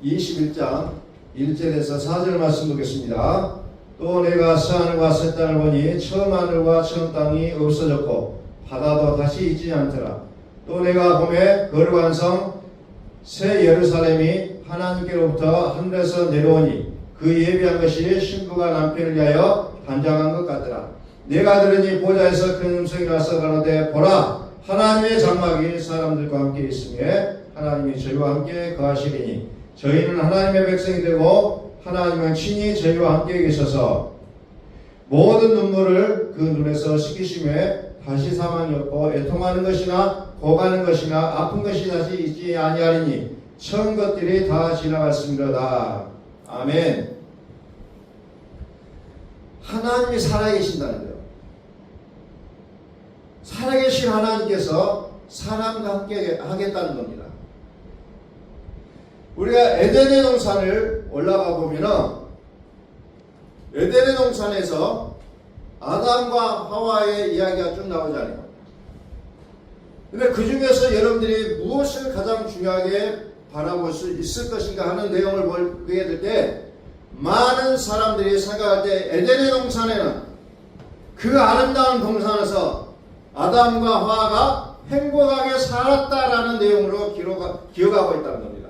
21장 1절에서 4절 말씀 보겠습니다. 또 내가 새하늘과 새 땅을 보니 처음 하늘과 처음 땅이 없어졌고 바다도 다시 있지 않더라. 또 내가 보매 거룩한 성 새 예루살렘이 하나님께로부터 하늘에서 내려오니 그 예비한 것이 신부가 남편을 위하여 단장한 것 같더라. 내가 들으니 보좌에서 큰 음성이 나서 가로되 보라 하나님의 장막이 사람들과 함께 있으며 하나님이 저희와 함께 거하시리니 저희는 하나님의 백성이 되고 하나님은 친히 저희와 함께 계셔서 모든 눈물을 그 눈에서 씻기시며 다시 사망이 없고 애통하는 것이나 고가는 것이나 아픈 것이 다시 있지 아니하리니 처음 것들이 다 지나갔습니다. 아멘. 하나님이 살아계신다는 거예요. 살아계신 하나님께서 사람과 함께 하겠다는 겁니다. 우리가 에덴의 동산을 올라가 보면은 에덴의 동산에서 아담과 하와의 이야기가 쭉 나오잖아요. 근데 그 중에서 여러분들이 무엇을 가장 중요하게 바라볼 수 있을 것인가 하는 내용을 보게 될 때 많은 사람들이 생각할 때 에덴의 동산에는 그 아름다운 동산에서 아담과 하와가 행복하게 살았다라는 내용으로 기억하고 있다는 겁니다.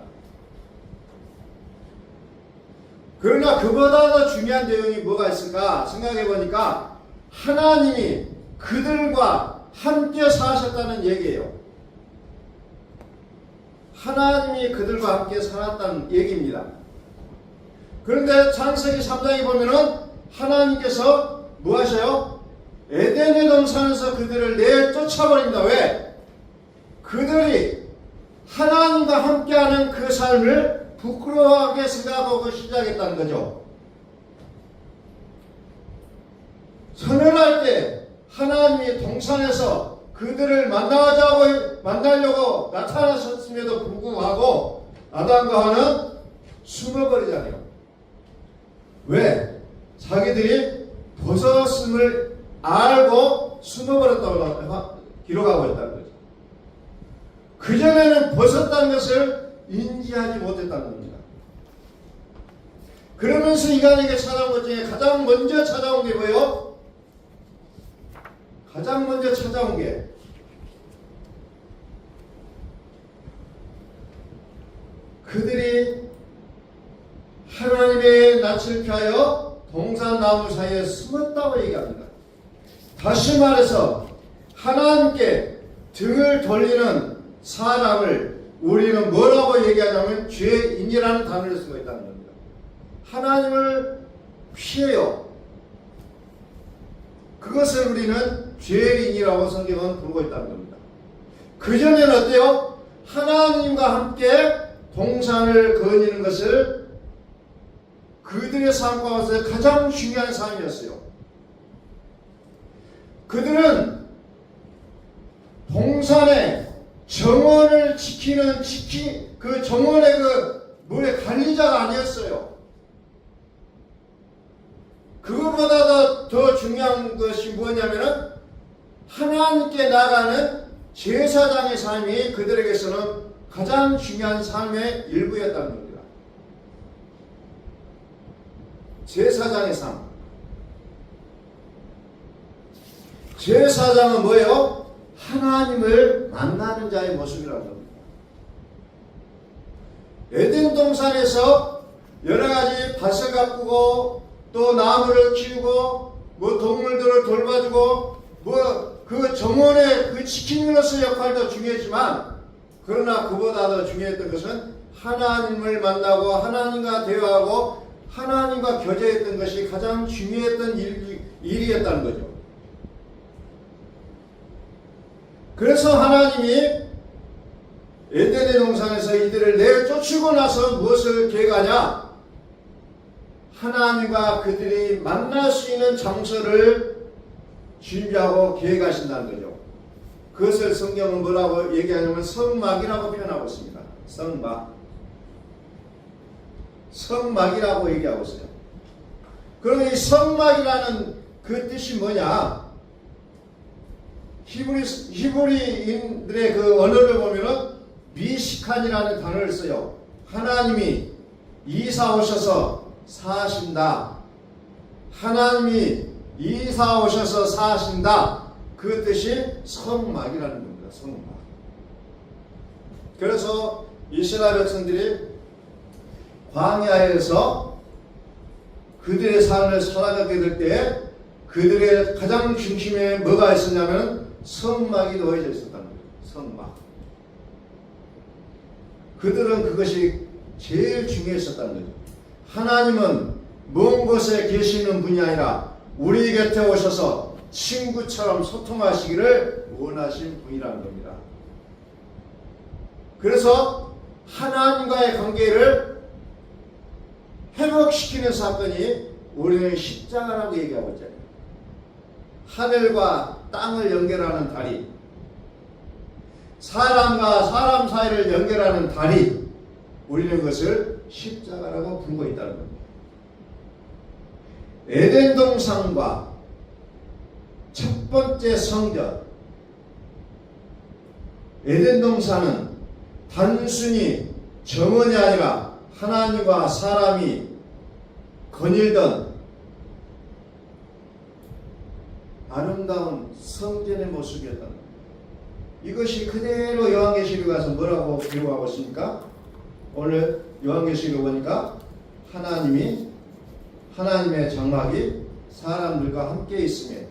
그러나 그보다 더 중요한 내용이 뭐가 있을까 생각해 보니까 하나님이 그들과 함께 사셨다는 얘기예요. 하나님이 그들과 함께 살았다는 얘기입니다. 그런데 창세기 3장에 보면은 하나님께서 뭐 하셔요? 에덴의 동산에서 그들을 내쫓아버립니다. 왜? 그들이 하나님과 함께하는 그 삶을 부끄러워하게 생각하고 시작했다는 거죠. 선언할 때 하나님이 동산에서 그들을 만나려고 나타나셨음에도 불구하고 아담과 하와는 숨어버리잖아요. 왜? 자기들이 벗었음을 알고 숨어버렸다고 기록하고 있다는 거죠. 그전에는 벗었다는 것을 인지하지 못했다는 겁니다. 그러면서 인간에게 찾아온 것 중에 가장 먼저 찾아온 게 뭐예요? 가장 먼저 찾아온 게 그들이 하나님의 낯을 피하여 동산나무 사이에 숨었다고 얘기합니다. 다시 말해서 하나님께 등을 돌리는 사람을 우리는 뭐라고 얘기하냐면 죄인이라는 단어를 쓰고 있다는 겁니다. 하나님을 피해요. 그것을 우리는 죄인이라고 성경은 부르고 있다는 겁니다. 그전에는 어때요? 하나님과 함께 동산을 거니는 것을 그들의 삶 가운데 가장 중요한 삶이었어요. 그들은 동산의 정원을 지키는 그 정원의 그 물의 관리자가 아니었어요. 그것보다 더 중요한 것이 뭐냐면은 하나님께 나가는 제사장의 삶이 그들에게서는 가장 중요한 삶의 일부였다는 겁니다. 제사장의 삶. 제사장은 뭐예요? 하나님을 만나는 자의 모습이라고 합니다. 에덴 동산에서 여러 가지 밭을 가꾸고 또 나무를 키우고 뭐 동물들을 돌봐주고 뭐 그 정원의 그 지킴으로서 역할도 중요했지만 그러나 그보다 더 중요했던 것은 하나님을 만나고 하나님과 대화하고 하나님과 교제했던 것이 가장 중요했던 일이었다는 거죠. 그래서 하나님이 에덴의 동산에서 이들을 내쫓고 나서 무엇을 계획하냐? 하나님과 그들이 만날 수 있는 장소를 준비하고 계획하신다는 거죠. 그것을 성경은 뭐라고 얘기하냐면 성막이라고 표현하고 있습니다. 성막. 성막이라고 얘기하고 있어요. 그럼 이 성막이라는 그 뜻이 뭐냐? 히브리인들의 그 언어를 보면은 미시칸이라는 단어를 써요. 하나님이 이사 오셔서 사신다. 하나님이 이사 오셔서 사신다. 그 뜻이 성막이라는 겁니다. 성막. 그래서 이스라엘 백성들이 광야에서 그들의 삶을 살아가게 될 때 그들의 가장 중심에 뭐가 있었냐면 성막이 놓여져 있었다는 거예요. 성막. 그들은 그것이 제일 중요했었다는 거죠. 하나님은 먼 곳에 계시는 분이 아니라 우리 곁에 오셔서 친구처럼 소통하시기를 원하신 분이라는 겁니다. 그래서 하나님과의 관계를 회복시키는 사건이 우리는 십자가라고 얘기하고 있잖아요. 하늘과 땅을 연결하는 다리, 사람과 사람 사이를 연결하는 다리, 우리는 그것을 십자가라고 부르고 있다는 겁니다. 에덴 동산과 첫 번째 성전, 에덴 동산은 단순히 정원이 아니라 하나님과 사람이 거닐던 아름다운 성전의 모습이었다는 겁니다. 이것이 그대로 요한계시록에 가서 뭐라고 기록하고 있습니까? 오늘 요한계시록 보니까 하나님의 장막이 사람들과 함께 있으며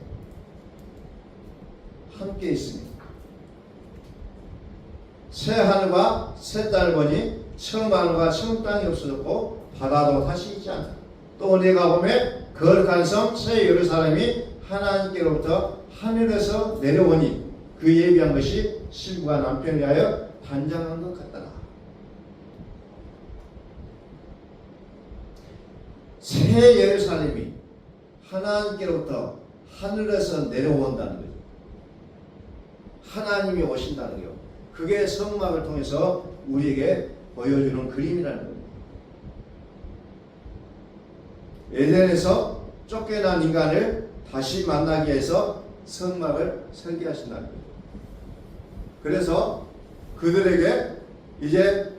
새 하늘과 새 땅을 보니 처음 하늘과 처음 땅이 없어졌고 바다도 다시 있지 않다. 또 내가 보매 거룩한 성 새 예루살렘이 하나님께로부터 하늘에서 내려오니 그 예비한 것이 신부가 남편을 위하여 단장한 것 같더라. 새 예루살렘이 하나님께로부터 하늘에서 내려온다는 거죠. 하나님이 오신다는 거요. 그게 성막을 통해서 우리에게 보여주는 그림이라는 겁니다. 에덴에서 쫓겨난 인간을 다시 만나기 위해서 성막을 설계하신다는 거죠. 그래서 그들에게 이제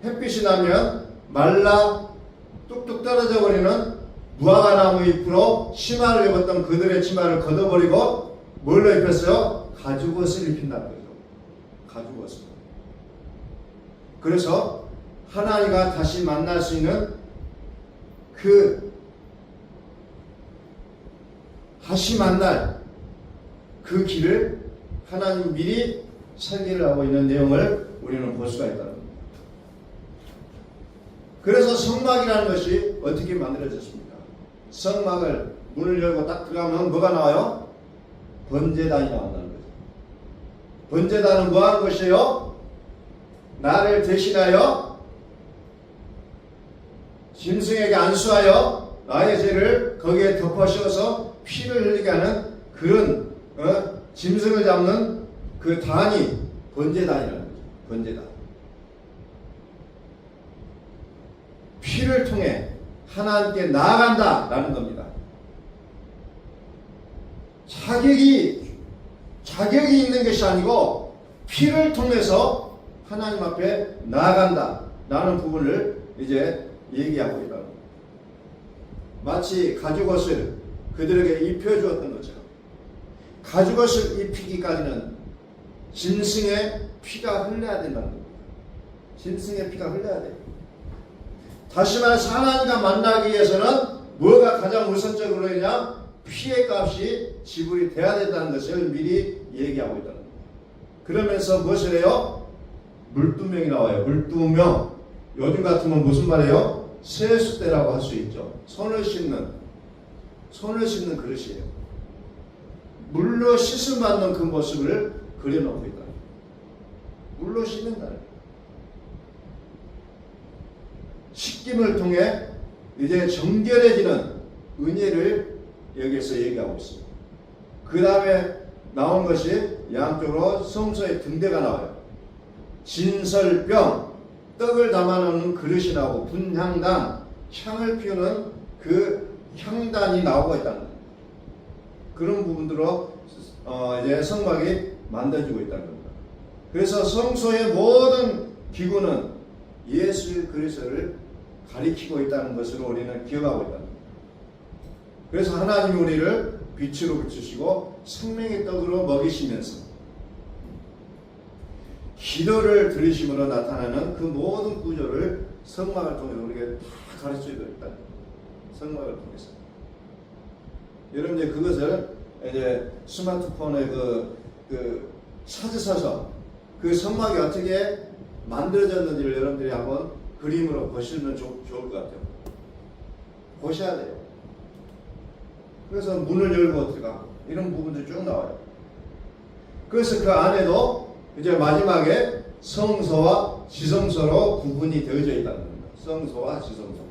햇빛이 나면 말라 뚝뚝 떨어져 버리는 무화과나무 잎으로 치마를 입었던 그들의 치마를 걷어버리고 뭘로 입혔어요? 가죽옷을 입힌다는 거죠. 가죽옷을. 그래서 하나님과 다시 만날 수 있는 다시 만날 그 길을 하나님 미리 설계를 하고 있는 내용을 우리는 볼 수가 있다는 겁니다. 그래서 성막이라는 것이 어떻게 만들어졌습니까? 성막을 문을 열고 딱 들어가면 뭐가 나와요? 번제단이 나온다는 거죠. 번제단은 뭐 하는 것이에요? 나를 대신하여 짐승에게 안수하여 나의 죄를 거기에 덮어 씌워서 피를 흘리게 하는 그런 짐승을 잡는 그 단이 번제단이라는 거죠. 번제단. 피를 통해 하나님께 나아간다라는 겁니다. 자격이 있는 것이 아니고 피를 통해서 하나님 앞에 나아간다라는 부분을 이제 얘기하고 있다. 마치 가죽옷을 그들에게 입혀주었던 것처럼 가죽옷을 입히기까지는 짐승의 피가 흘러야 된다는 겁니다. 짐승의 피가 흘러야 돼요. 다시 말해서 하나님과 만나기 위해서는 뭐가 가장 우선적으로 있냐? 피의 값이 지불이 돼야 된다는 것을 미리 얘기하고 있다는 겁니다. 그러면서 무엇을 해요? 물두명이 나와요. 물두명. 요즘 같으면 무슨 말이에요? 세숫대라고 할 수 있죠. 손을 씻는 그릇이에요. 물로 씻음 받는 그 모습을 그려놓고 있다. 물로 씻는다. 씻김을 통해 이제 정결해지는 은혜를 여기서 얘기하고 있습니다. 그 다음에 나온 것이 양쪽으로 성소의 등대가 나와요. 진설병, 떡을 담아놓는 그릇이 나오고 분향단, 향을 피우는 그 향단이 나오고 있다는 거예요. 그런 부분들로 이제 성막이 만들어지고 있다는 겁니다. 그래서 성소의 모든 기구는 예수 그리스도를 가리키고 있다는 것으로 우리는 기억하고 있다는 겁니다. 그래서 하나님이 우리를 빛으로 비추시고 생명의 떡으로 먹이시면서 기도를 들으심으로 나타나는 그 모든 구조를 성막을 통해서 우리에게 다 가르쳐주고 있다는 겁니다. 성막을 통해서. 여러분들 그것을 이제 스마트폰에 찾으셔서 그 성막이 어떻게 만들어졌는지를 여러분들이 한번 그림으로 보시면 좋을 것 같아요. 보셔야 돼요. 그래서 문을 열고 들어가고 이런 부분들이 쭉 나와요. 그래서 그 안에도 이제 마지막에 성소와 지성소로 구분이 되어져 있다는 겁니다. 성소와 지성소.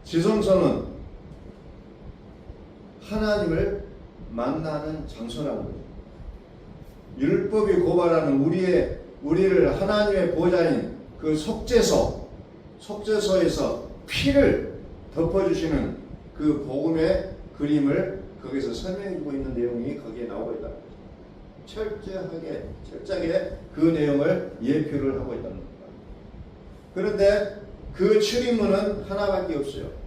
지성소는 하나님을 만나는 장소라는 거죠. 율법이 고발하는 우리를 하나님의 보좌인 그 속죄소에서 피를 덮어주시는 그 복음의 그림을 거기서 설명해주고 있는 내용이 거기에 나오고 있다. 철저하게 그 내용을 예표를 하고 있다는 겁니다. 그런데 그 출입문은 하나밖에 없어요.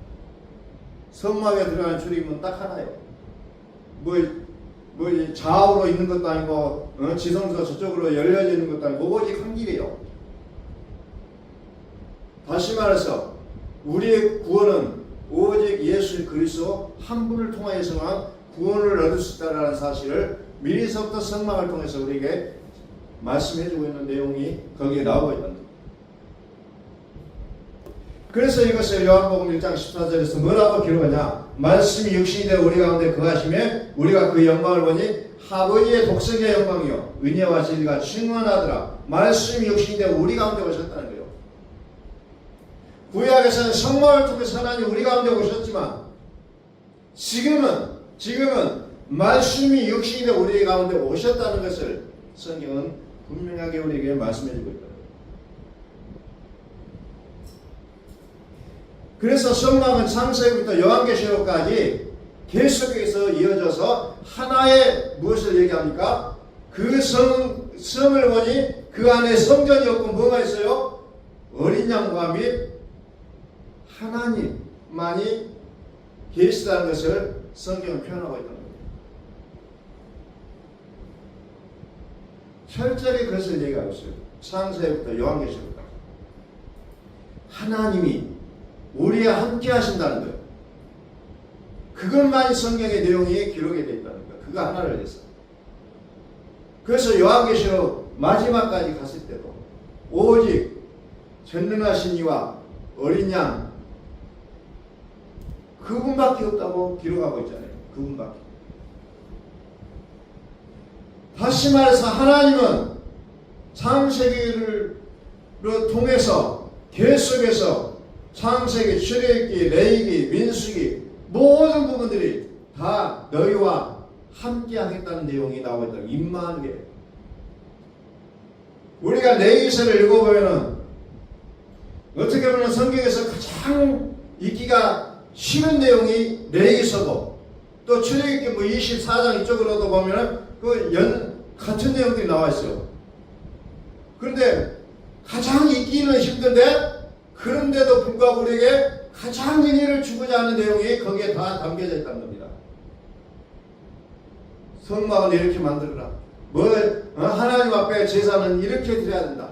성막에 들어가는 출입문 딱 하나예요. 뭐 좌우로 있는 것도 아니고 지성소 저쪽으로 열려져 있는 것도 아니고 오직 한 길이에요. 다시 말해서 우리의 구원은 오직 예수 그리스도 한 분을 통하여서만 구원을 얻을 수 있다는 사실을 미리서부터 성막을 통해서 우리에게 말씀해주고 있는 내용이 거기에 나오고 있는 겁니다. 그래서 이것을 요한복음 1장 14절에서 뭐라고 기록하냐? 말씀이 육신이 되어 우리 가운데 거하심에 우리가 그 영광을 보니 아버지의 독생의 영광이요 은혜와 진리가 충만하더라. 말씀이 육신이 되어 우리 가운데 오셨다는 거예요. 구약에서는 성막을 통해서 하나님 우리 가운데 오셨지만 지금은 말씀이 육신이 되어 우리 가운데 오셨다는 것을 성경은 분명하게 우리에게 말씀해주고 있다. 그래서 성막은 창세기부터 요한계시록까지 계속해서 이어져서 하나의 무엇을 얘기합니까? 그 성을 보니 그 안에 성전이 없고 뭐가 있어요? 어린 양과 및 하나님만이 계시다는 것을 성경은 표현하고 있다는 겁니다. 철저히 그것을 얘기하고 있어요. 창세기부터 요한계시록까지. 하나님이 우리와 함께 하신다는 거예요. 그것만이 성경의 내용이 기록이 되어 있다는 거예요. 그거 하나를 해서. 그래서 요한계시록 마지막까지 갔을 때도 오직 전능하신 이와 어린 양 그분밖에 없다고 기록하고 있잖아요. 그분밖에. 다시 말해서 하나님은 창세기를 통해서 계속해서 창세기, 출애굽기, 레위기, 민수기 모든 부분들이 다 너희와 함께 하겠다는 내용이 나오고 있다. 임마누엘. 우리가 레위기서를 읽어보면은 어떻게 보면 성경에서 가장 읽기가 쉬운 내용이 레위기서고 또 출애굽기 24장 이쪽으로도 보면은 같은 내용들이 나와 있어요. 그런데 가장 읽기는 힘든데 그런데도 불구하고 우리에게 가장 의미를 주고자 하는 내용이 거기에 다 담겨져 있다는 겁니다. 성막은 이렇게 만들어라. 하나님 앞에 제사는 이렇게 드려야 된다.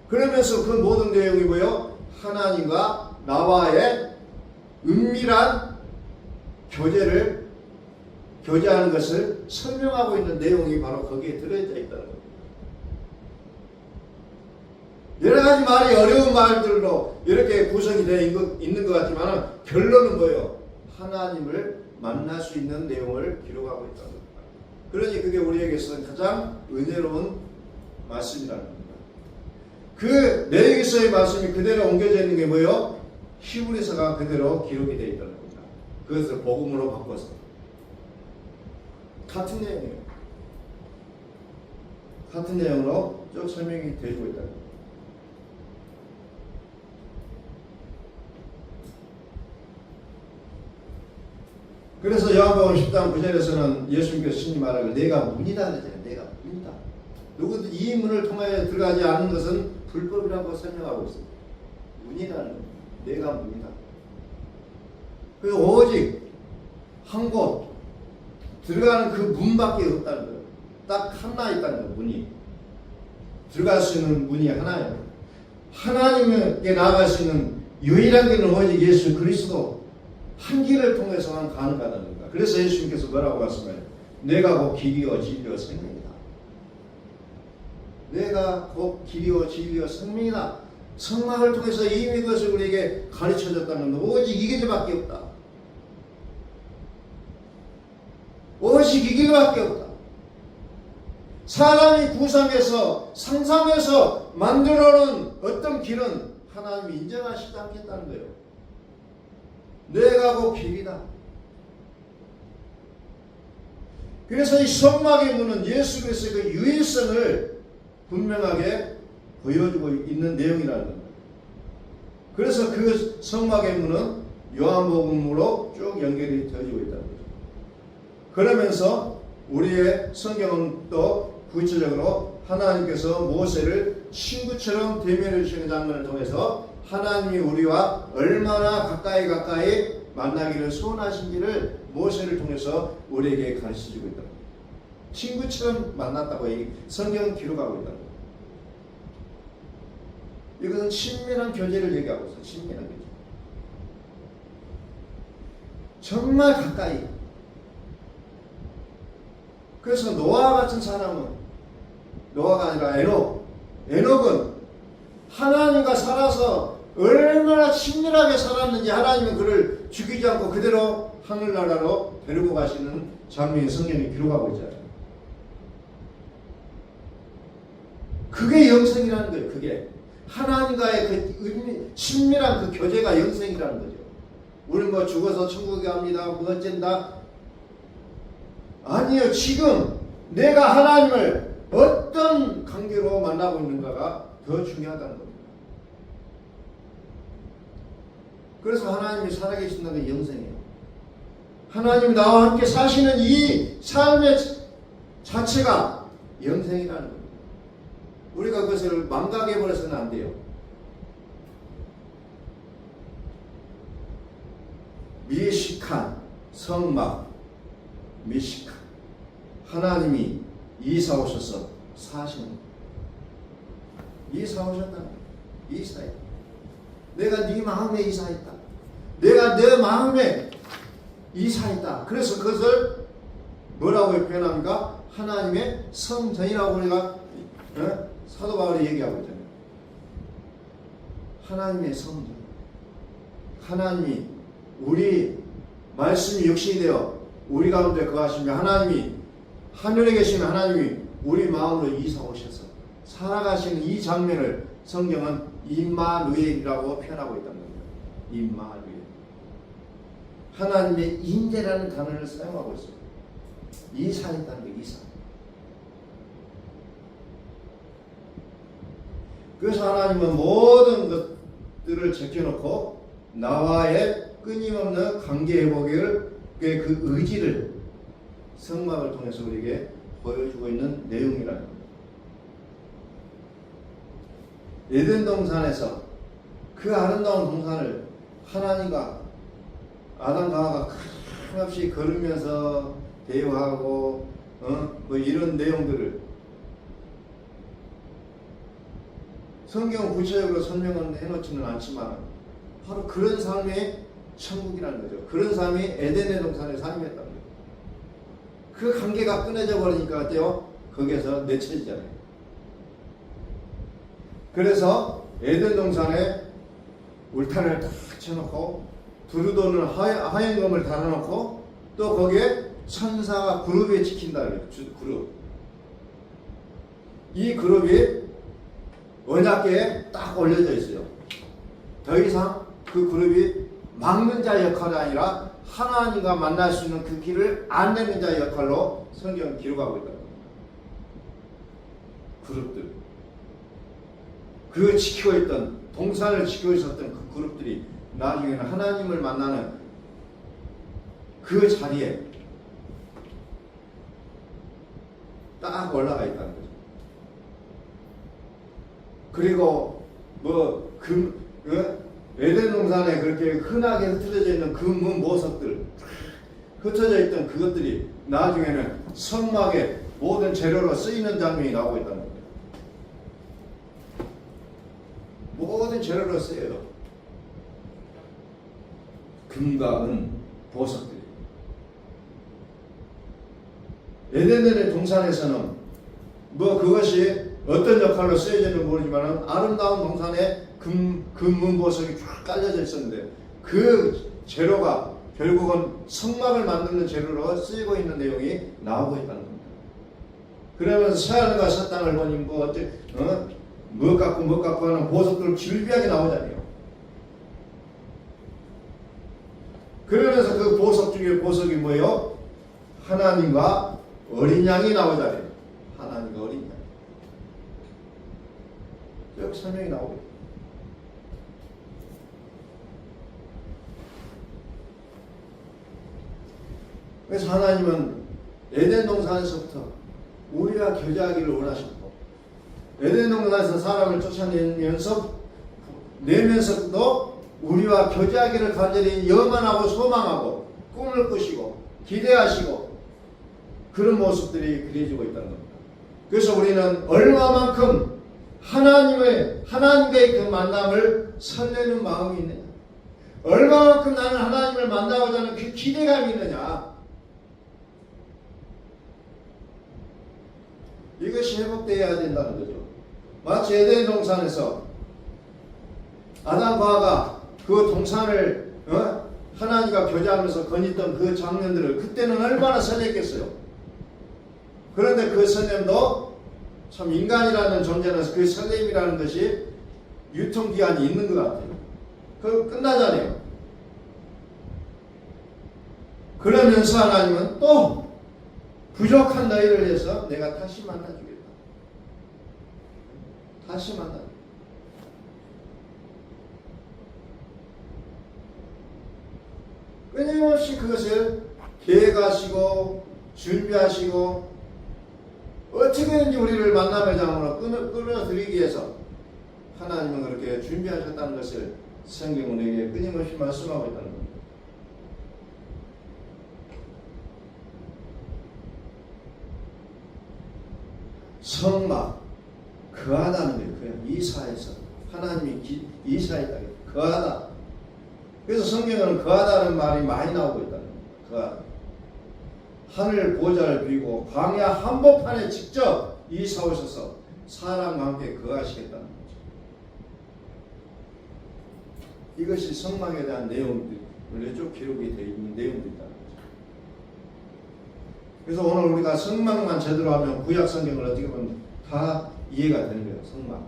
그러면서 그 모든 내용이 뭐예요? 하나님과 나와의 은밀한 교제하는 것을 설명하고 있는 내용이 바로 거기에 들어있다 있다는 겁니다. 여러 가지 말이 어려운 말들로 이렇게 구성이 되어 있는 것 같지만 결론은 뭐예요? 하나님을 만날 수 있는 내용을 기록하고 있다는 겁니다. 그러니 그게 우리에게서는 가장 은혜로운 말씀이라는 겁니다. 그 레위기서의 말씀이 그대로 옮겨져 있는 게 뭐예요? 히브리서가 그대로 기록이 되어 있다는 겁니다. 그것을 복음으로 바꿔서 같은 내용이에요. 같은 내용으로 쭉 설명이 되고 있다는 겁니다. 그래서 요한복음 10장 9절에서는 예수님께서 신이 말하길 내가 문이다 그러잖아요. 내가 문이다. 누구도 이 문을 통하여 들어가지 않는 것은 불법이라고 설명하고 있습니다. 문이라는 겁니다. 내가 문이다. 그래서 오직 한 곳 들어가는 그 문밖에 없다는 거예요. 딱 하나 있다는 거예요. 문이. 들어갈 수 있는 문이 하나예요. 하나님께 나아갈 수 있는 유일한 길은 오직 예수 그리스도 한 길을 통해서만 가능하다는 겁니다. 그래서 예수님께서 뭐라고 말씀하세요? 내가 곧 길이요 진리요 생명이다. 내가 곧 길이요 진리요 생명이다. 성막을 통해서 이미 그것을 우리에게 가르쳐줬다는 것, 오직 이 길밖에 없다. 오직 이 길밖에 없다. 사람이 구상해서 상상해서 만들어놓은 어떤 길은 하나님이 인정하시지 않겠다는 거예요. 내가 곧 길이다. 그래서 이 성막의 문은 예수 그리스도의 그 유일성을 분명하게 보여주고 있는 내용이라는 겁니다. 그래서 그 성막의 문은 요한복음으로 쭉 연결이 되어지고 있다는 거죠. 그러면서 우리의 성경은 또 구체적으로 하나님께서 모세를 친구처럼 대면해 주시는 장면을 통해서 하나님이 우리와 얼마나 가까이 만나기를 소원하신지를 모세를 통해서 우리에게 가르쳐주고 있다. 친구처럼 만났다고 성경은 기록하고 있다. 이것은 친밀한 교제를 얘기하고 있어요. 친밀한 교제. 정말 가까이. 그래서 노아와 같은 사람은 노아가 아니라 에녹은 하나님과 살아서 얼마나 친밀하게 살았는지 하나님은 그를 죽이지 않고 그대로 하늘나라로 데리고 가시는 장면이 성경이 기록하고 있잖아요. 그게 영생이라는 거예요. 그게 하나님과의 그 친밀한 그 교제가 영생이라는 거죠. 우리는 뭐 죽어서 천국에 갑니다. 뭐 어쩐다. 아니요. 지금 내가 하나님을 어떤 관계로 만나고 있는가가 더 중요하다는 겁니다. 그래서 하나님이 살아계신다는 게 영생이에요. 하나님이 나와 함께 사시는 이 삶의 자체가 영생이라는 겁니다. 우리가 그것을 망각해버려서는 안 돼요. 미식한 성막, 미식한 하나님이 이사 오셔서 사시는 거예요. 이사 오셨다. 이사했다. 내가 네 마음에 이사했다. 내가 내 마음에 이사했다. 그래서 그것을 뭐라고 표현합니까? 하나님의 성전이라고 우리가 사도 바울이 얘기하고 있잖아요. 하나님의 성전. 하나님이 우리 말씀이 육신이 되어 우리 가운데 거하시며 하나님이 하늘에 계신 하나님이 우리 마음으로 이사 오셔서 살아가시는 이 장면을 성경은 임마누엘이라고 표현하고 있다는 겁니다. 임마누엘. 하나님의 임재라는 단어를 사용하고 있어요. 이사했다는 게 이사. 그래서 하나님은 모든 것들을 제껴놓고 나와의 끊임없는 관계 회복을 그 의지를 성막을 통해서 우리에게 보여주고 있는 내용이라는 겁니다. 에덴 동산에서 그 아름다운 동산을 하나님과 아담과 하와가 끊임없이 걸으면서 대화하고 뭐 이런 내용들을 성경은 구체적으로 설명은 해놓지는 않지만 바로 그런 삶이 천국이라는 거죠. 그런 삶이 에덴의 동산의 삶이었다는 거예요. 그 관계가 끊어져 버리니까 어때요? 거기에서 내쳐지잖아요. 그래서 에덴 동산에 울타리를 딱 쳐놓고 두루도는 하얀검을 달아놓고 또 거기에 천사가 그룹에 지킨다 그래요. 그룹. 이 그룹이 언약궤에 딱 올려져 있어요. 더 이상 그 그룹이 막는 자 역할이 아니라 하나님과 만날 수 있는 그 길을 안내는 자 역할로 성경은 기록하고 있다. 그룹들. 그 지키고 있던 동산을 지키고 있었던 그 그룹들이 나중에는 하나님을 만나는 그 자리에 딱 올라가 있다는 거죠. 그리고 에덴 동산에 그렇게 흔하게 흩어져 있는 그 모석들, 흩어져 있던 그것들이 나중에는 성막의 모든 재료로 쓰이는 장면이 나오고 있다는 겁니다. 모든 재료로 쓰여요. 금과 은, 보석들이. 에덴의 동산에서는 그것이 어떤 역할로 쓰여지는지 모르지만 아름다운 동산에 금문보석이 쫙 깔려져 있었는데 그 재료가 결국은 성막을 만드는 재료로 쓰이고 있는 내용이 나오고 있다는 겁니다. 그러면서 새하늘과 새 땅을 보니 뭐 갖고 하는 보석들 질비하게 나오잖아요. 그러면서 그 보석 중에 보석이 뭐예요? 하나님과 어린 양이 나오잖아요. 하나님과 어린 양. 여기 설명이 나오고 있어요. 그래서 하나님은 에덴 동산에서부터 우리와 교제하기를 원하셨고, 에덴 동산에서 사람을 쫓아내면서도 우리와 교제하기를 간절히 염원하고 소망하고 꿈을 꾸시고 기대하시고 그런 모습들이 그려지고 있다는 겁니다. 그래서 우리는 얼마만큼 하나님과의 그 만남을 설레는 마음이 있느냐, 얼마만큼 나는 하나님을 만나고자 하는 그 기대감이 있느냐, 이것이 회복되어야 된다는 거죠. 마치 에덴 동산에서 아담과 하와가 그 동산을 하나님과 교제하면서 거닐던 그 장면들을 그때는 얼마나 설렜겠어요. 그런데 그 설렘도 참 인간이라는 존재는 그 설렘이라는 것이 유통기한이 있는 것 같아요. 그 끝나잖아요. 그러면서 하나님은 또 부족한 너희를 위해서 내가 다시 만나주겠다. 다시 만나. 끊임없이 그것을 계획하시고 준비하시고 어떻게든지 우리를 만남의 장으로 끌어들이기 위해서 하나님은 그렇게 준비하셨다는 것을 성경은 우리에게 끊임없이 말씀하고 있다는 겁니다. 성막, 거하다는 거예요. 그냥 이사에서 하나님이 이사했다. 거하다. 그래서 성경에는 거하다는 말이 많이 나오고 있다는 겁니다. 거하다. 하늘 보좌를 비고 광야 한복판에 직접 이사 오셔서 사람과 함께 거하시겠다는 거죠. 이것이 성막에 대한 내용들이 쭉 기록이 되어 있는 내용들이다. 그래서 오늘 우리가 성막만 제대로 하면 구약 성경을 어떻게 보면 다 이해가 되는 거예요. 성막.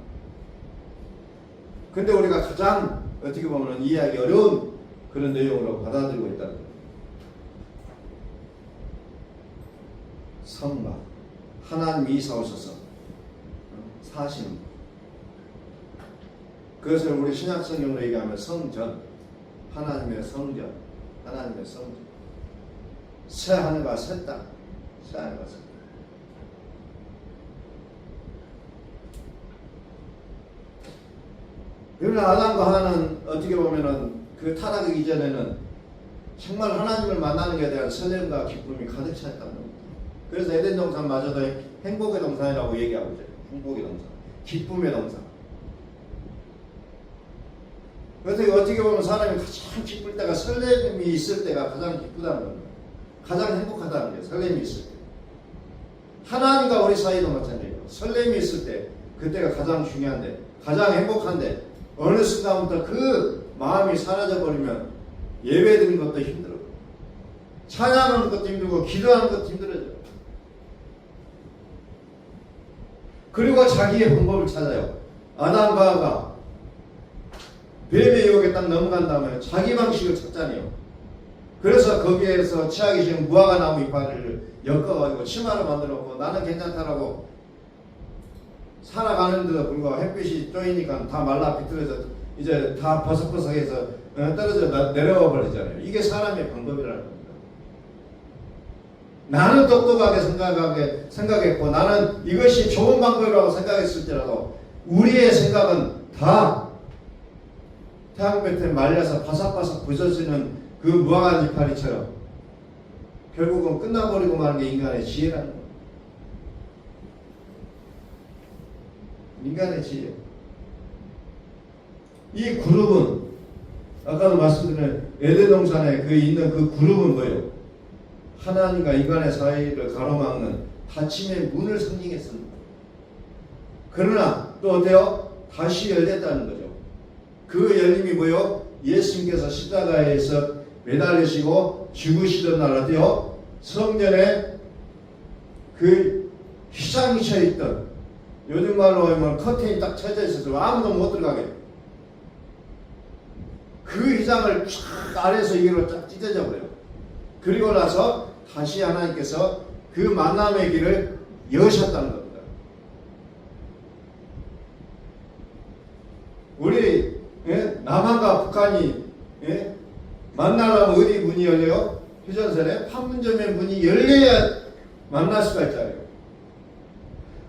근데 우리가 가장 어떻게 보면 이해하기 어려운 그런 내용으로 받아들이고 있다는 거예요. 성막. 하나님이 이사 오셔서 사신. 그것을 우리 신약 성경으로 얘기하면 성전. 하나님의 성전. 하나님의 성전. 새 하늘과 새 땅. 새 하늘과 새 땅. 그러나 아담과 하와는 어떻게 보면은 그 타락하기 이전에는 정말 하나님을 만나는 것에 대한 설렘과 기쁨이 가득 차 있다는 겁니다. 그래서 에덴 동산마저도 행복의 동산이라고 얘기하고 있어요. 행복의 동산, 기쁨의 동산. 그래서 어떻게 보면 사람이 가장 기쁠 때가 설렘이 있을 때가 가장 기쁘다는 겁니다. 가장 행복하다는 거예요. 설렘이 있을 때. 하나님과 우리 사이도 마찬가지예요. 설렘이 있을 때 그때가 가장 중요한데, 가장 행복한데, 어느 순간부터 그 마음이 사라져버리면 예배 드리는 것도 힘들어. 찬양하는 것도 힘들고 기도하는 것도 힘들어져요. 그리고 자기의 방법을 찾아요. 아담과 하와가 뱀의 유혹에 딱 넘어간 다음에 자기 방식을 찾잖아요. 그래서 거기에서 취하기 싫은 무화과 나무 이파리를 엮어가지고 치마를 만들었고 나는 괜찮다라고 살아가는데도 불구하고 햇빛이 쪼이니까 다 말라 비틀어져 이제 다 버석버석해서 떨어져 내려와 버리잖아요. 이게 사람의 방법이라는 겁니다. 나는 똑똑하게 생각했고 나는 이것이 좋은 방법이라고 생각했을지라도 우리의 생각은 다 태양볕에 말려서 바삭바삭 부서지는 그 무화과 이파리처럼 결국은 끝나버리고 마는 게 인간의 지혜라는 거예요. 인간의 지혜. 이 그룹은 아까도 말씀드린 에덴 동산에 그 있는 그 그룹은 뭐예요? 하나님과 인간의 사이를 가로막는 닫힘의 문을 상징했습니다. 그러나 또 어때요? 다시 열렸다는 거죠. 그 열림이 뭐요? 예수님께서 십자가에서 매달리시고 죽으시던 날 어때요? 성전에 그 휘장이 쳐있던, 요즘 말로 하면 커튼이 딱 쳐져 있어서 아무도 못 들어가게, 그 휘장을 쫙 아래에서 위로 쫙 찢어져 버려요. 그리고 나서 다시 하나님께서 그 만남의 길을 여셨다는 겁니다. 우리 남한과 북한이 만나려면 어디 문이 열려요? 휴전선에 판문점의 문이 열려야 만날 수가 있잖아요.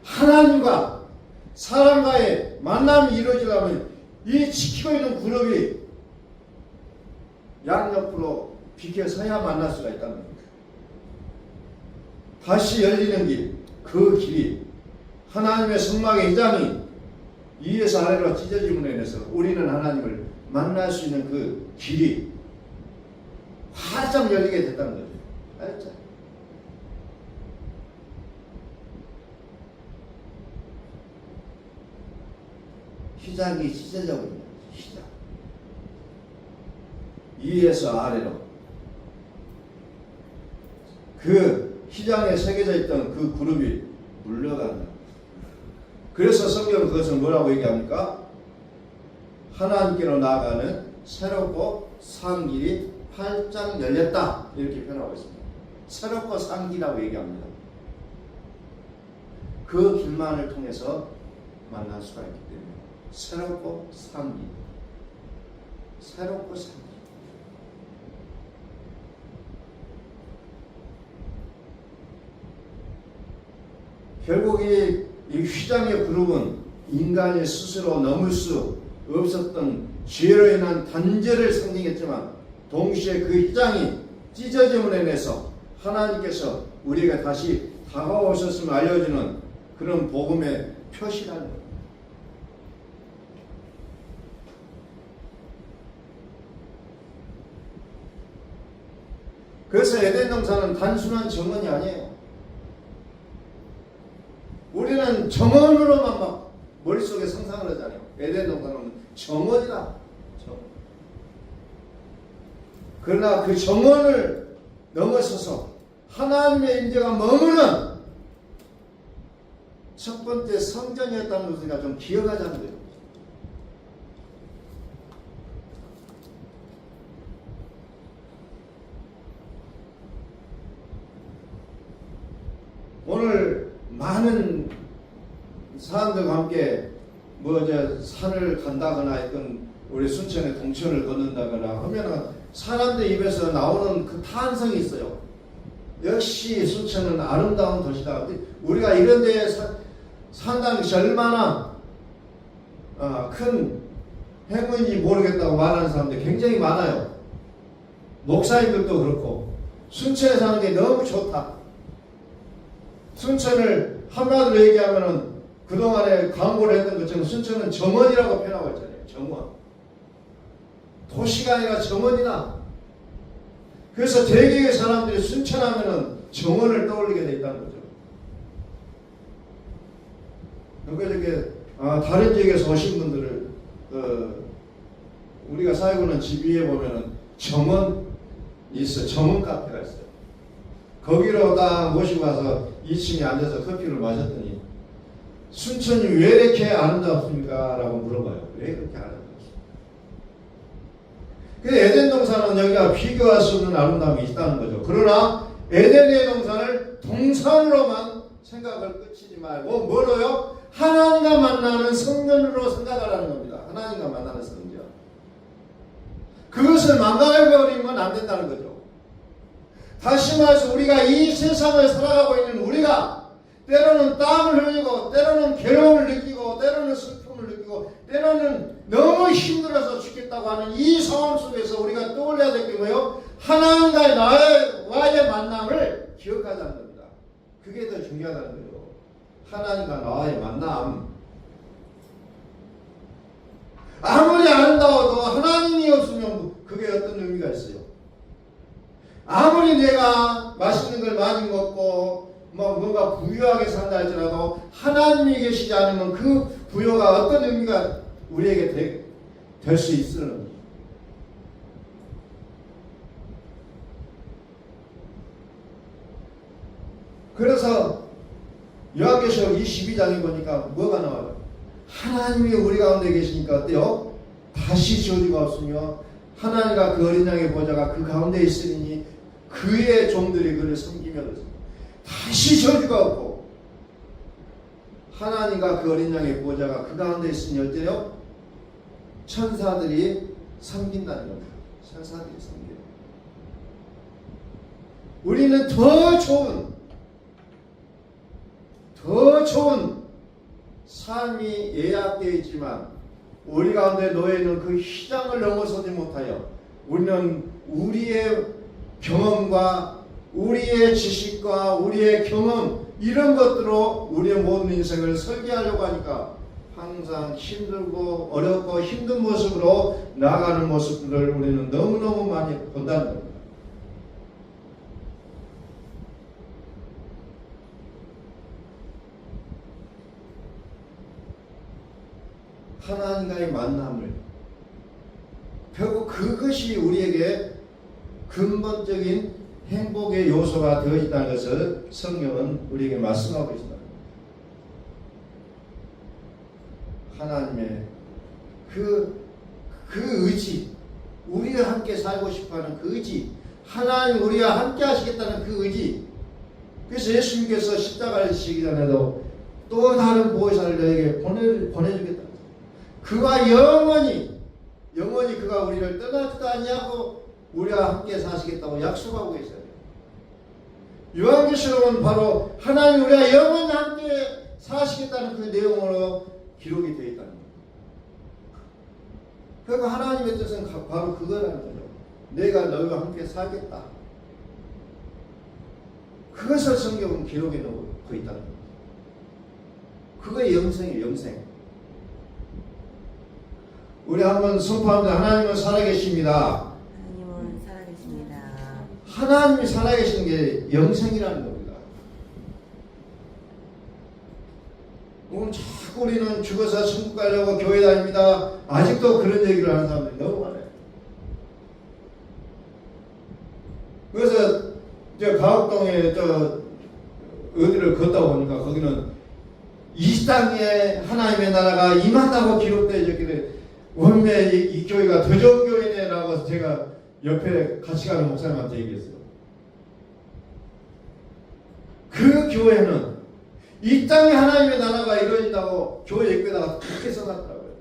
하나님과 사람과의 만남이 이루어지려면 이 지키고 있는 그룹이 양옆으로 비켜서야 만날 수가 있다는 겁니다. 다시 열리는 길, 그 길이 하나님의 성막의 휘장이 위에서 아래로 찢어짐으로 인해서 우리는 하나님을 만날 수 있는 그 길이 활짝 열리게 됐다는 거죠. 활짝. 휘장이 찢어져 버립니다. 휘장. 위에서 아래로 그 휘장에 새겨져 있던 그 그룹이 물러간다. 그래서 성경은 그것을 뭐라고 얘기합니까? 하나님께로 나아가는 새롭고 산 길이 활짝 열렸다, 이렇게 표현하고 있습니다. 새롭고 산 길이라고 얘기합니다. 그 길만을 통해서 만날 수가 있기 때문에 새롭고 산 길, 새롭고 산 길. 결국 이 휘장의 그룹은 인간이 스스로 넘을 수 없었던 죄로 인한 단죄를 상징했지만 동시에 그 휘장이 찢어짐으로 인해서 하나님께서 우리가 다시 다가오셨음을 알려주는 그런 복음의 표시라는 것. 그래서 에덴 동산은 단순한 정원이 아니에요. 우리는 정원으로만 막 머릿속에 상상을 하잖아요. 에덴 동산은 정원이다. 정원. 그러나 그 정원을 넘어서서 하나님의 임재가 머무는 첫 번째 성전이었다는 것을 우리가 좀 기억하자는 거예요. 오늘 많은 사람들과 함께 이제 산을 간다거나 했던 우리 순천에 동천을 걷는다거나 하면은 사람들 입에서 나오는 그 탄성이 있어요. 역시 순천은 아름다운 도시다. 우리가 이런 데에 산다는 것이 얼마나 큰 행운인지 모르겠다고 말하는 사람들 굉장히 많아요. 목사님들도 그렇고 순천에 사는 게 너무 좋다. 순천을 한마디로 얘기하면은 그동안에 광고를 했던 것처럼 순천은 정원이라고 표현하고 있잖아요. 정원. 도시가 아니라 정원이다. 그래서 대개의 사람들이 순천하면은 정원을 떠올리게 돼 있다는 거죠. 그러니까 이렇게 다른 지역에서 오신 분들을 우리가 살고 있는 집 위에 보면은 정원 있어요. 정원 카페가 있어요. 거기로 딱 모시고 와서 2층에 앉아서 커피를 마셨더니 순천이 왜 이렇게 아름답습니까? 라고 물어봐요. 왜 그렇게 아름답습니까? 근데 에덴 동산은 여기가 비교할 수 없는 아름다움이 있다는 거죠. 그러나 에덴의 동산을 동산으로만 생각을 끝이지 말고 뭐로요? 하나님과 만나는 성전으로 생각하라는 겁니다. 하나님과 만나는 성전. 그것을 망가져버리면 안 된다는 거죠. 다시 말해서 우리가 이 세상을 살아가고 있는 우리가 때로는 땀을 흘리고 때로는 괴로움을 느끼고 때로는 슬픔을 때로는 너무 힘들어서 죽겠다고 하는 이 상황 속에서 우리가 떠올려야 될 게 뭐예요? 하나님과의 나와의 만남을 기억하자는 겁니다. 그게 더 중요하다는 거예요. 하나님과 나와의 만남. 아무리 아름다워도 하나님이 없으면 그게 어떤 의미가 있어요? 아무리 내가 맛있는 걸 많이 먹고 뭔가 부유하게 산다 할지라도 하나님이 계시지 않으면 그 부유가 어떤 의미가 우리에게 될 수 있으는. 그래서 요한계시록 22장에 보니까 뭐가 나와요? 하나님이 우리 가운데 계시니까 어때요? 다시 저주가 없으며 하나님과 그 어린 양의 보좌가 그 가운데 있으니 그의 종들이 그를 섬기며 다시 저주가 없고 하나님과 그 어린 양의 보좌가 그 가운데 있으니 어때요? 천사들이 섬긴다는 겁니다. 천사들이 섬겨요. 우리는 더 좋은 삶이 예약되어 있지만 우리 가운데 놓여있는 그 희장을 넘어서지 못하여 우리는 우리의 경험과 우리의 지식과 우리의 경험 이런 것들로 우리의 모든 인생을 설계하려고 하니까 항상 힘들고 어렵고 힘든 모습으로 나아가는 모습들을 우리는 너무너무 많이 본다는 겁니다. 하나님과의 만남을 결국 그것이 우리에게 근본적인 행복의 요소가 되어 있다는 것을 성경은 우리에게 말씀하고 있습니다. 하나님의 그 의지, 우리와 함께 살고 싶어하는 그 의지, 하나님 우리와 함께 하시겠다는 그 의지. 그래서 예수님께서 십자가를 지시기 전에도 또 다른 보혜사를 너에게 보내주겠다. 그가 영원히 그가 우리를 떠나지도 아니하고 우리와 함께 사시겠다고 약속하고 계세요. 요한계시록은 바로 하나님 우리와 영원히 함께 사시겠다는 그 내용으로 기록이 되어 있다는 거예요. 그러니까 하나님의 뜻은 바로 그거라는 거죠. 내가 너희와 함께 살겠다. 그것을 성경은 기록해 놓고 있다는 거예요. 그거의 영생이에요. 영생. 우리 한번 선포합니다. 하나님은 살아계십니다. 하나님은 살아계십니다. 하나님이 살아계시는 게 영생이라는 겁니다. 오늘 자꾸 우리는 죽어서 천국 가려고 교회 다닙니다. 아직도 그런 얘기를 하는 사람들이 너무 많아요. 그래서 저 가옥동에 어디를 걷다 보니까 거기는 이 땅에 하나님의 나라가 임한다고 기록되어 있길래 원래 이 교회가 더 좋은 교회네라고 해서 제가 옆에 같이 가는 목사님한테 얘기했어요. 그 교회는 이 땅에 하나님의 나라가 이루어진다고 교회 옆에다가 그렇게 써놨더라고요.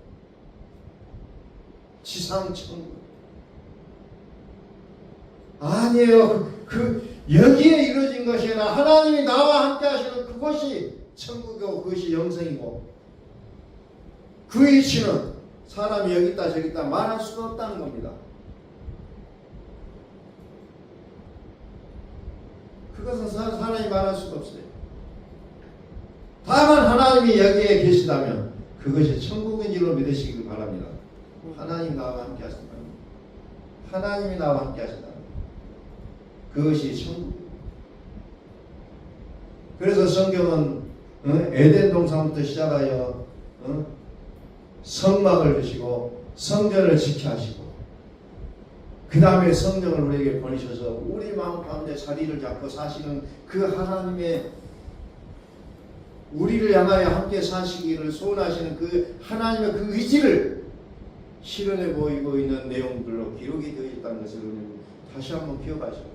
지상천국. 아니에요. 여기에 이루어진 것이 아니라 하나님이 나와 함께 하시는 그것이 천국이고 그것이 영생이고 그 이치는 사람이 여기 있다 저기 있다 말할 수가 없다는 겁니다. 그것은 사람이 말할 수가 없어요. 다만 하나님이 여기에 계시다면 그것이 천국인 줄로 믿으시길 바랍니다. 하나님 나와 함께 하신다면 하나님이 나와 함께 하신다면 그것이 천국. 그래서 성경은 에덴 동산부터 시작하여 성막을 주시고 성전을 지켜 하시고 그 다음에 성령을 우리에게 보내셔서 우리 마음 가운데 자리를 잡고 사시는 그 하나님의 우리를 향하여 함께 사시기를 소원하시는 그 하나님의 그 의지를 실현해 보이고 있는 내용들로 기록이 되어 있다는 것을 우리는 다시 한번 기억하시고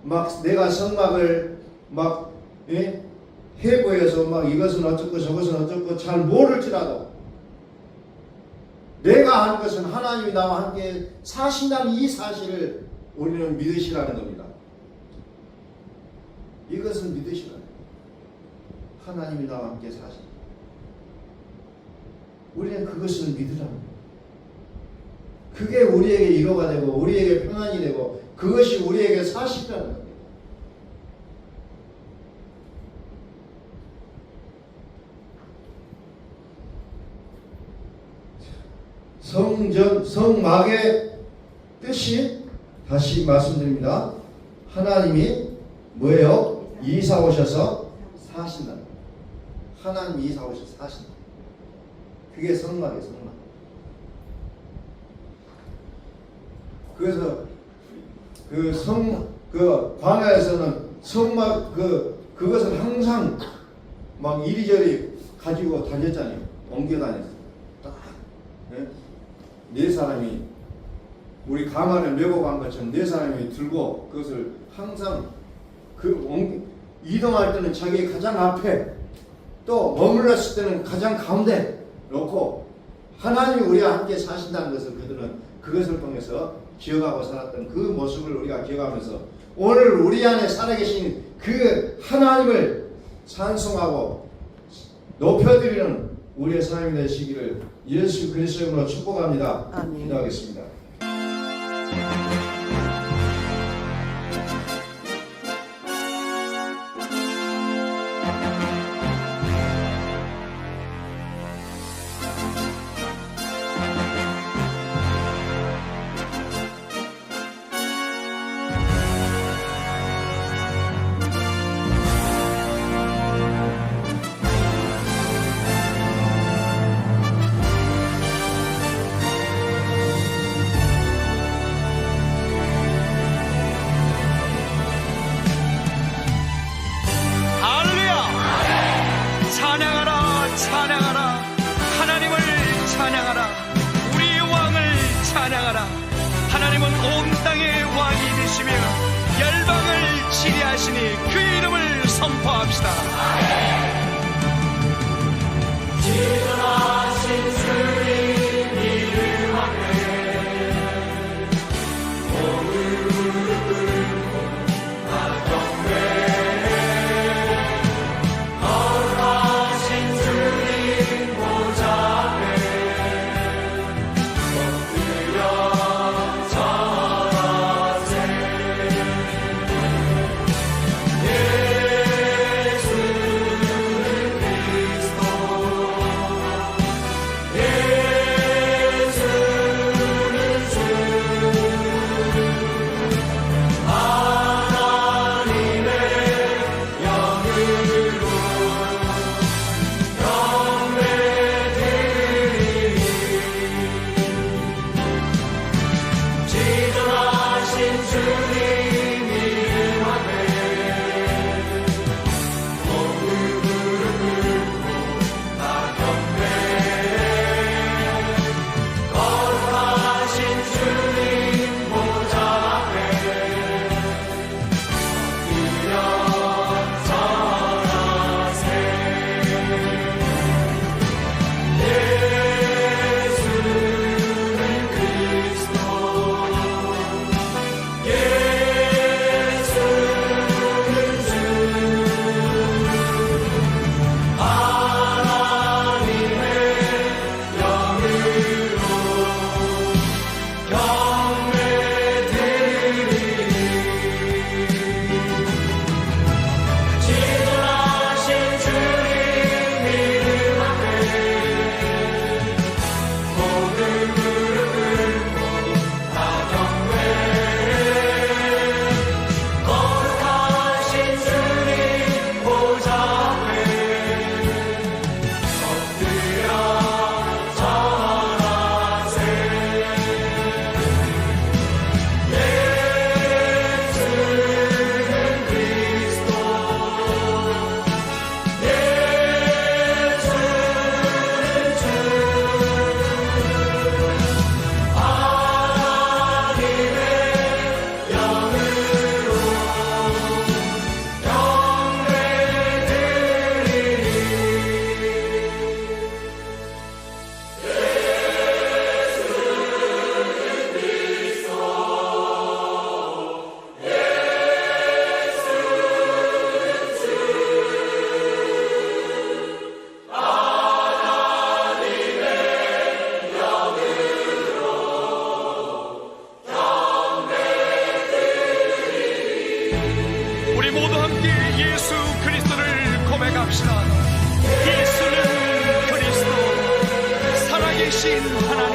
막 내가 성막을 막 해보여서 막 이것은 어쩌고 저것은 어쩌고 잘 모를지라도 내가 하는 것은 하나님이 나와 함께 사신다는 이 사실을 우리는 믿으시라는 겁니다. 이것은 믿으시라는 거예요. 하나님이 나와 함께 사신다. 우리는 그것을 믿으라는 거예요. 그게 우리에게 위로가 되고 우리에게 평안이 되고 그것이 우리에게 사실이라는 거예요. 성막의 뜻이 다시 말씀드립니다. 하나님이 뭐예요? 이사 오셔서 사신다. 하나님이 이사 오셔서 사신다. 그게 성막이에요. 성막. 그래서 그 광야에서는 성막 그것을 항상 막 이리저리 가지고 다녔잖아요. 옮겨 다녔어요. 딱 네 사람이 우리 가마를 메고 간 것처럼 네 사람이 들고 그것을 항상 이동할 때는 자기 가장 앞에 또 머물렀을 때는 가장 가운데 놓고 하나님이 우리와 함께 사신다는 것을 그들은 그것을 통해서 기억하고 살았던 그 모습을 우리가 기억하면서 오늘 우리 안에 살아계신 그 하나님을 찬송하고 높여드리는 우리의 삶이 되시기를 예수 그리스도의 이름으로 축복합니다. 아멘. 기도하겠습니다. 찬양하라 찬양하라 하나님을 찬양하라 우리 왕을 찬양하라 하나님은 온 땅의 왕이 되시며 열방을 지배하시니 그 이름을 선포합시다. 지존하신 주님 이름하네 오늘 꿇고 나 경배 예수 고백합시다. 예수는 그리스도, 살아계신 하나님.